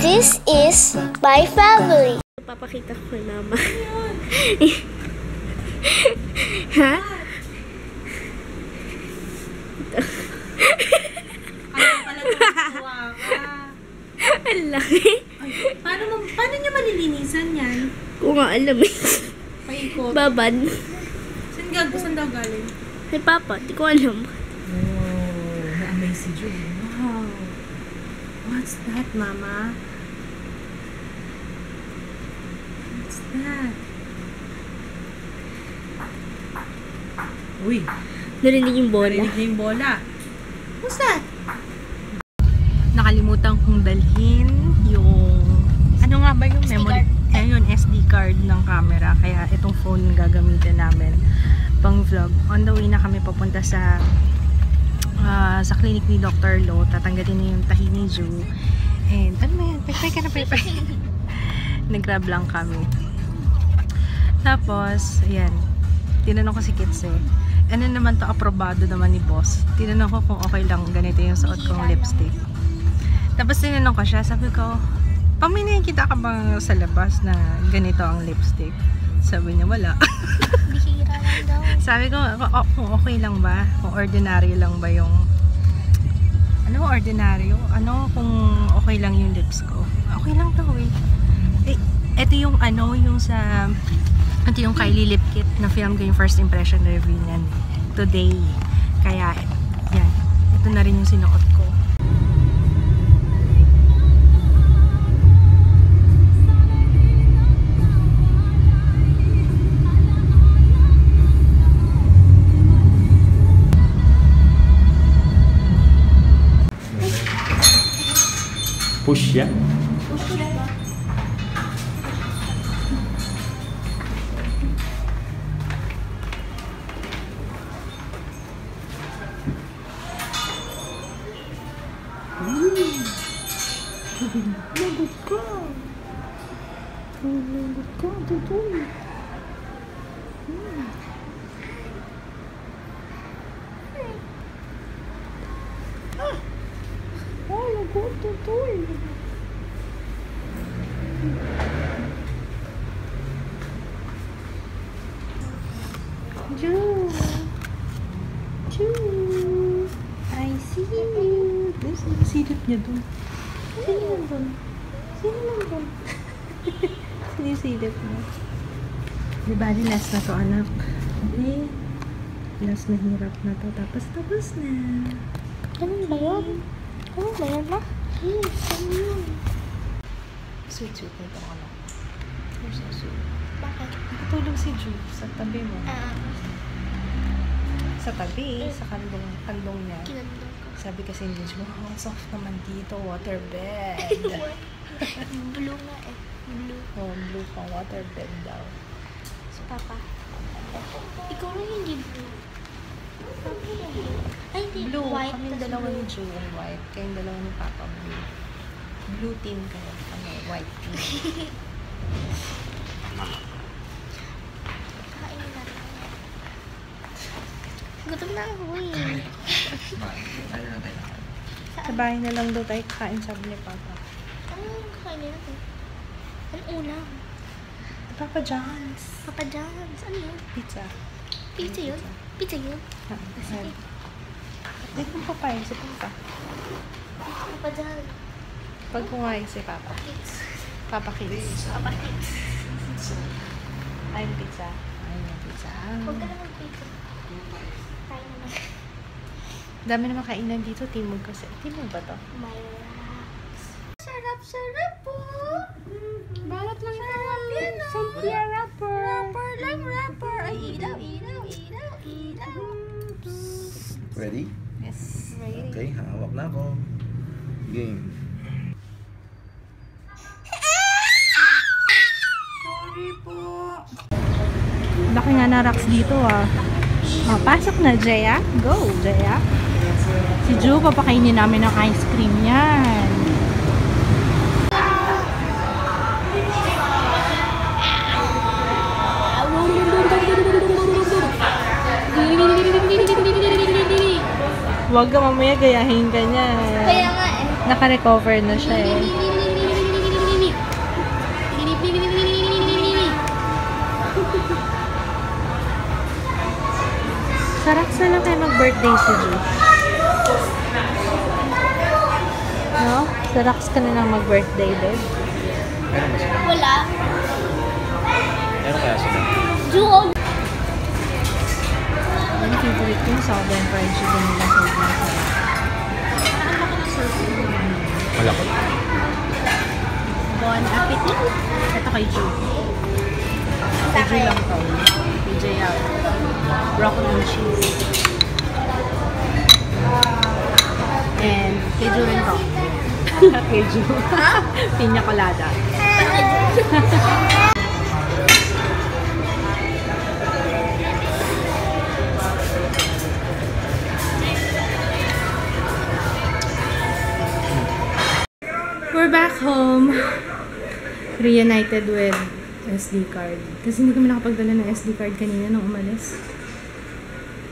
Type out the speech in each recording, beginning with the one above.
This is my family. Papakita ko kay mama. Ha? Ang laki. Paano niya malilinisan yan? Kung nga alam eh. Paikot. Babad. Saan daw galing? Ay papa, di ko alam. Oh, na-amaze si June. Wow. What's that, Mama? What's that? Uy. Narinig yung bola. Narinig niya yung bola. What's that? Nakalimutan kong dalhin yung ano nga ba yung memory? Ayun, SD card ng camera. Kaya itong phone gagamitin namin pang vlog. On the way na kami papunta sa clinic ni Dr. Lo. Tatanggalin na yung tahi ni Ju. And ano ba yan? Pay ka na, pay. Nag-grab lang kami. Tapos, ayan. Tinanong ko si Kitse. Ano naman to, aprobado naman ni boss. Tinanong ko kung okay lang ganito yung suot kong lipstick. Tapos tinanong ko siya, sabi ko, paminay kita ka ba sa labas na ganito ang lipstick? Sabi niya, wala. Bihira lang daw. Sabi ko, kung okay lang ba? Kung ordinary lang ba yung ano, ordinaryo? Ano, kung okay lang yung lips ko? Okay lang daw eh. Ito yung ano, yung sa ito yung Kylie Lip Kit na film ko yung first impression review niyan today. Kaya, yan. Ito na rin yung sinuot ko. Push ya? Push ya ba? Lagot ka! Lagot ka, tutoy! Oh, lagot, tutoy! Ju! Ju! I see you! Silip niya dun. Sino lang dun? Sino lang dun? Sinisilip mo. Di ba, last na to, anak? Okay. Last na hirap na to. Tapos na. Ganun ba yun? Ganun ba yun, ma? Ganun yun. Sweet nito, anak. You're so sweet. Bakit? Nakatulog si Ju sa tabi mo. Sa tabi, sa kandong niya. Kinandong ko. Sabi kasi ni Ju, oh, soft naman dito, waterbed. Blue nga eh. Blue. Oh, blue pang waterbed daw. Si Papa. Ikaw lang hindi blue. Papa lang blue. Ay, hindi. Blue, White. kaming tas dalawa blue. ni Ju ang white. Kayong dalawa ni Papa blue. Blue team kayo, kami white team. Kain na lang. Gutom na ako eh. Sa bahay na lang daw tayo kakain, sabi ni Papa. Ano kakainin natin? Ano una? Papa John's. Papa John's. Ano yun? Pizza. Pizza yun? Pizza yun? Sige. Dito mo papayin si Papa. Papa John's. Pag kumain si Papa. Papa Kids. Papa Kids. Ayun pizza. Ayun yung pizza. Huwag ka na mag-pizza. Kain naman. Dami naman kainan dito. Timog kasi. Timog ba to? May wraps. Sarap po! Balat lang Sarap yan ah! Cynthia wrapper. Wrapper lang, wrapper! Ay, ilaw! Ready? Yes. Okay, hawak na ako. Game. Sorry po. Laki nga na rocks dito ah. Pasok na, Jaya. Go, Jaya. Si Ju, papakainin namin ng ice cream yan. Huwag ka mamaya gayahin ka niya. Kaya nga eh. Naka-recover na siya eh. Sarap sa lang kayo mag-birthday si Ju. No? Sarap ka na lang mag-birthday, babe. Meron ba sila? Wala. Meron kaya sila? Juo. Ang favorite ko yung Southern fried chicken nila. Sobrang sarap. Malakot. Bon appetit. Ito kay Ju. Kay Ju lang to. Kay Ju yan. Broccoli and cheese. And kay Ju rin to. Kay Ju. Piña colada. We're back home. Reunited with SD card. Kasi hindi kami nakapagdala ng SD card kanina nung umalis.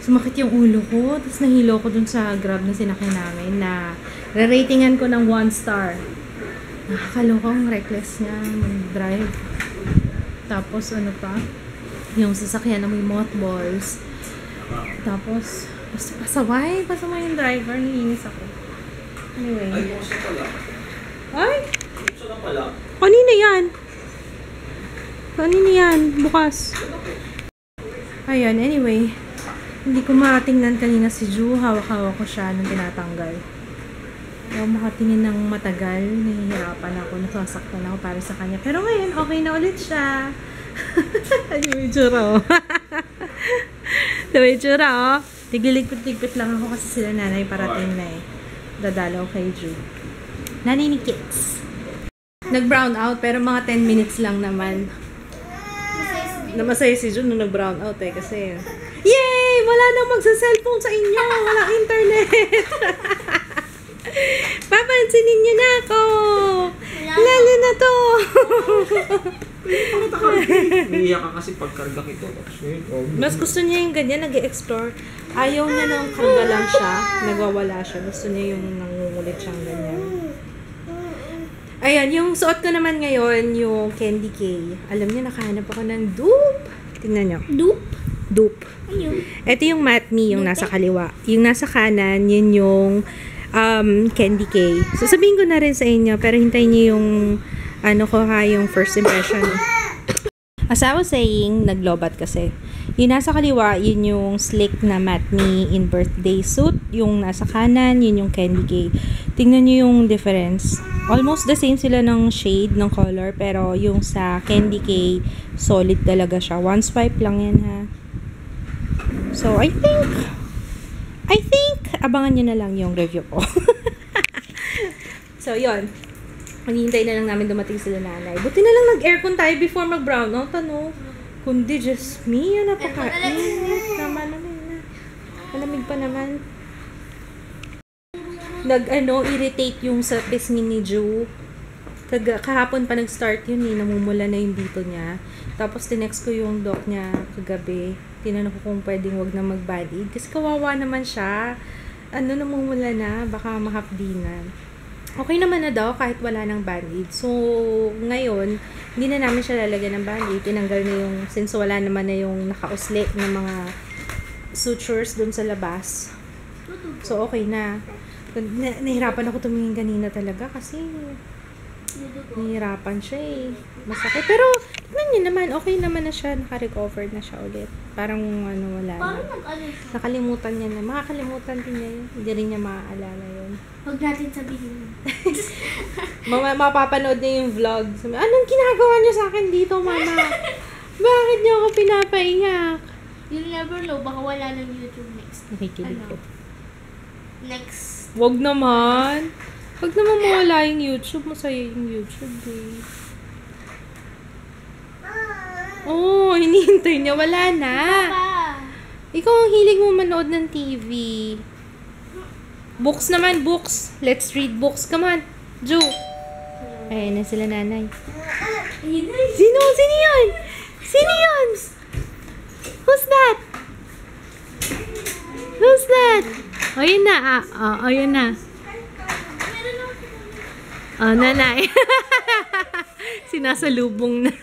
Sumakit yung ulo ko. Tapos nahilo ko dun sa Grab na sinakay namin na re-ratingan ko ng 1 star. Nakakaloka ang reckless niya mag-drive. Tapos ano pa? Yung sasakyan na may mothballs. Tapos basta pasaway yung driver. Naiinis ako. Anyway. Ay! Kanina yan? Kanina yan? Bukas. Ayan, anyway. Hindi ko makatingnan kanina si Ju. Hawak-hawak ko siya nung tinatanggal. Hindi ako makatingin ng matagal. Nahihirapan ako. Nasasaktan ako para sa kanya. Pero ngayon, okay na ulit siya. Ano yung itsura, oh? Ano yung itsura, oh? Tigiligpit-ligpit lang ako kasi sila nanay parating na eh. Dadalaw kay Ju. Nanay ni Kids. Nag-brown out pero mga 10 minutes lang naman. Namasaya si Jun nung nag-brown out eh kasi yay! Wala nang magsa-cellphone sa inyo! Walang internet! Papansinin niyo na ako! Lalo na to! Umiiyak ka kasi pagkarga kita. Mas gusto niya yung ganyan, nag-explore. Ayaw niya nang karga lang siya, nagwawala siya. Gusto niya yung nangungulit siyang ganyan. Ayan, yung suot ko naman ngayon, yung Candy K. Alam niyo, nakahanap ako ng dupe. Tingnan niyo. Dupe? Dupe. Ayun. Ito yung Matte Me, yung nasa kaliwa. Yung nasa kanan, yun yung Candy K. So, sabihin ko na rin sa inyo, pero hintayin niyo yung ano ko ha, yung first impression. As I was saying, naglobat kasi. Yung nasa kaliwa, yun yung slick na Matte Me in birthday suit. Yung nasa kanan, yun yung Candy K. Tingnan nyo yung difference. Almost the same sila ng shade, ng color. Pero yung sa Candy K, solid talaga siya. One swipe lang yan ha. So, I think, abangan nyo na lang yung review ko. So, yun. Maghihintay na lang namin dumating sila nanay. Buti na lang nag-aircon tayo before mag-brown out, ano? Kundi just me, yun, napaka-init naman. Malamig pa naman. Irritate yung sa pisngi ni Ju. Kahapon pa nag-start yun eh, namumula na yung dito niya. Tapos tinext ko yung doc niya kagabi. Tinanong ko kung pwedeng wag na mag-band-aid. Kasi kawawa naman siya. Namumula na, baka mahapdinan. Okay naman na daw kahit wala ng band-aid. So, ngayon, hindi na namin siya lalagyan ng band-aid. Tinanggal na yung, since wala naman na yung nakausli ng mga sutures dun sa labas. So, okay na. Nahirapan ako tumingin kanina talaga kasi nahirapan siya eh. Masakit. Pero, tignan niyo naman, okay naman na siya. Naka-recover na siya ulit. Parang wala na. Parang nag-ano siya. Nakalimutan niya na. Makakalimutan din niya yun. Hindi rin niya maaalala yun. Huwag natin sabihin. Mapapanood niya yung vlog. Sabi, anong ginagawa niyo sa akin dito, mama? Bakit niyo ako pinapaiyak? You'll never know. Baka wala ng YouTube next. Nakikilig ko. Next. Wag naman. Wag naman mawala yung YouTube. Masaya yung YouTube eh. Oh, hinihintay niya. Wala na. Papa. Ikaw ang hilig mo manood ng TV. Books naman, books. Let's read books. Come on. Ju. Ayan na sila nanay. Sino? Sino yun? Sino yun? Who's that? Who's that? O, yun na. O, yun na. O, nanay. Sinasalubong na.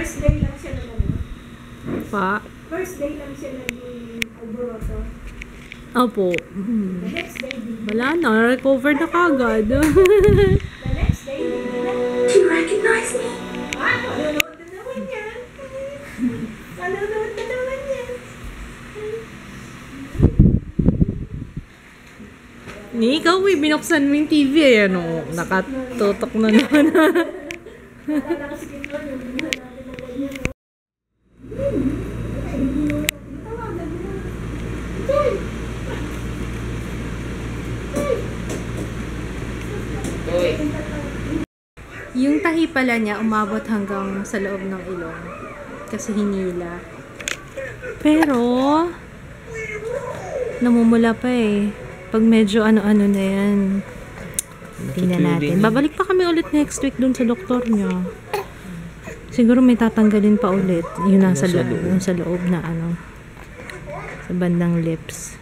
First day lang siya na Pa? First day lang siya naging alboroto. Opo. The next day, di. Wala na, recover na kagad. The next day, di na. Do you recognize me? Ah, manonood na naman yan. Manonood na naman yan. Ni, ikaw binuksan mo yung TV eh. Ano, nakatutok na naman. Akala kasi kita yung buhay natin na ganyan. No? Tawagan mo. Yung tahi pala niya umabot hanggang sa loob ng ilong. Kasi hinila. Pero, namumula pa eh. Pag medyo ano-ano na yan. Tingnan natin. Babalik pa kami ulit next week dun sa doktor niya. Siguro may tatanggalin pa ulit. Yun nasa loob. Yung sa loob na ano. Sa bandang lips.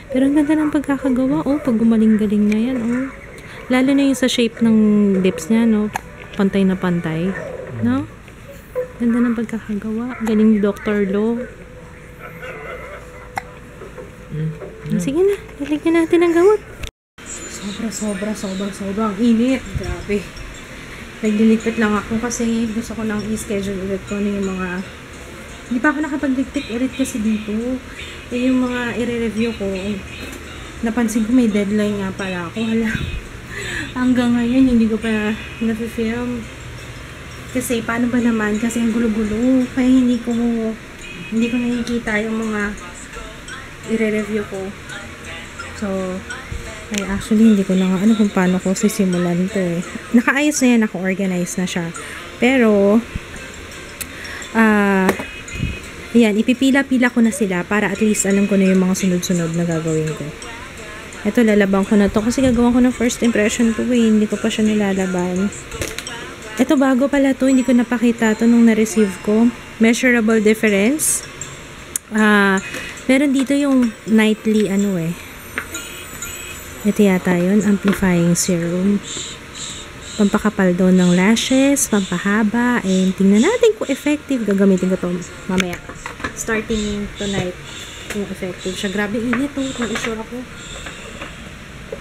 Pero ang ganda ng pagkakagawa. Oh, pag gumaling-galing na yan. Oh. Lalo na yung sa shape ng lips niya, no? Pantay na pantay. No? Ganda ng pagkakagawa. Galing ni Dr. Lo. Sige na. Lalagyan natin ng gamot. Sobrang init. Grabe. Naglilipit lang ako kasi gusto ko nang i-schedule ulit ko na yung mga... Hindi pa ako nakapag-dictate ulit kasi dito. Eh, yung mga i-review ko, napansin ko may deadline nga pala ako. Hala. Hanggang ngayon, hindi ko pa na-film. Kasi, paano ba naman? Kasi ang gulo-gulo. Kaya hindi ko nakikita yung mga i-review ko. So, ay actually, hindi ko na nga kung paano ko sisimulan to eh. Nakaayos na yan, naka-organize na siya. Pero, yan, ipipila-pila ko na sila para at least alam ko na yung mga sunod-sunod na gagawin ko. Ito, lalabang ko na to kasi gagawin ko ng first impression to eh. Hindi ko pa siya nilalaban. Ito, bago pala to. Hindi ko napakita to nung na-receive ko. Measurable difference. Meron dito yung nightly, ano eh. Ito yata yun, amplifying serum. Pampakapal daw ng lashes, pampahaba, and tingnan natin kung effective. Gagamitin ko to mamaya. Starting tonight, kung effective siya. Grabe init to, kung isure ako.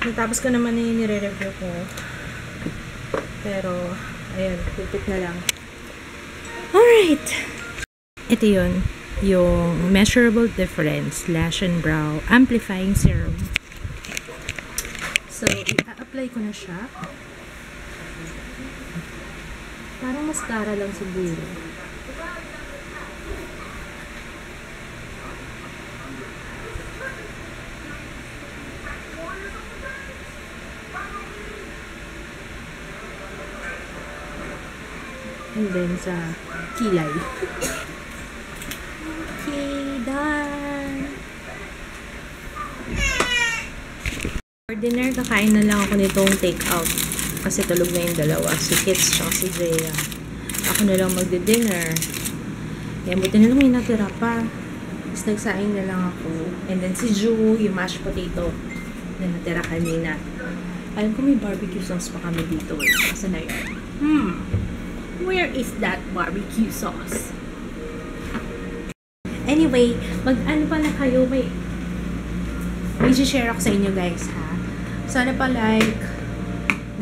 Natapos ko naman na yung nire-review ko. Pero, ayun, pipit na lang. Alright! Ito yun, yung Measurable Difference Lash and Brow Amplifying Serum. So, i-apply ko na siya. Parang mascara lang siguro. And then sa kilay. Okay, done! For dinner, kakain na lang ako nitong take-out. Kasi tulog na yung dalawa. Si Kits tsaka si Jaya. Ako na lang magdi-dinner. Kaya buti na lang may natira pa. Tapos nagsaing na lang ako. And then si Ju, yung mashed potato na natira kanina. Alam ko may barbecue sauce pa kami dito eh. Kasi na yun. Where is that barbecue sauce? Anyway, mag-ano pala kayo, may share ako sa inyo guys ha. Sana pa like,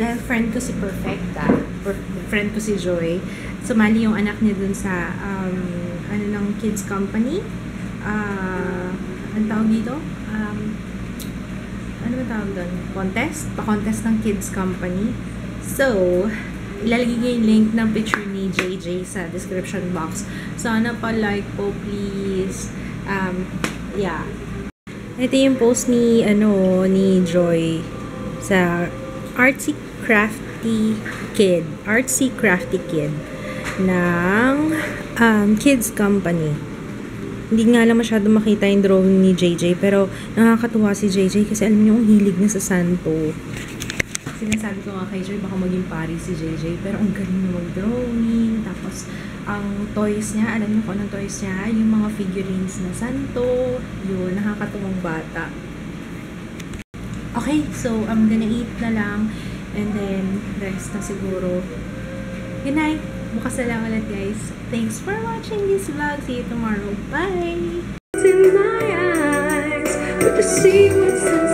dahil friend ko si Perfecta, friend ko si Joy, sumali yung anak niya dun sa ano ng kids company. Ano tawag dito? Ano ba tawag dun? Contest? Pa-contest ng kids company. So, ilalagay ko yung link ng picture ni JJ sa description box. Sana pa like po please. Yeah. Ito yung post ni ni Joy sa Artsy Crafty Kid ng kids company. Hindi nga lang masyado makita yung drawing ni JJ, pero nakakatuwa si JJ kasi alam niyo ang hilig niya sa santo. Sinasabi ko nga kay Joy, baka maging pari si JJ, pero ang galing na mag-drawing. Tapos, ang toys niya, alam niyo kung anong toys niya? Yung mga figurines na santo. Yun, nakakatuwang bata. Okay, so, I'm gonna eat na lang. And then, rest na siguro. Good night! Bukas na lang ulit guys. Thanks for watching this vlog. See you tomorrow. Bye! In my eyes, but to see what's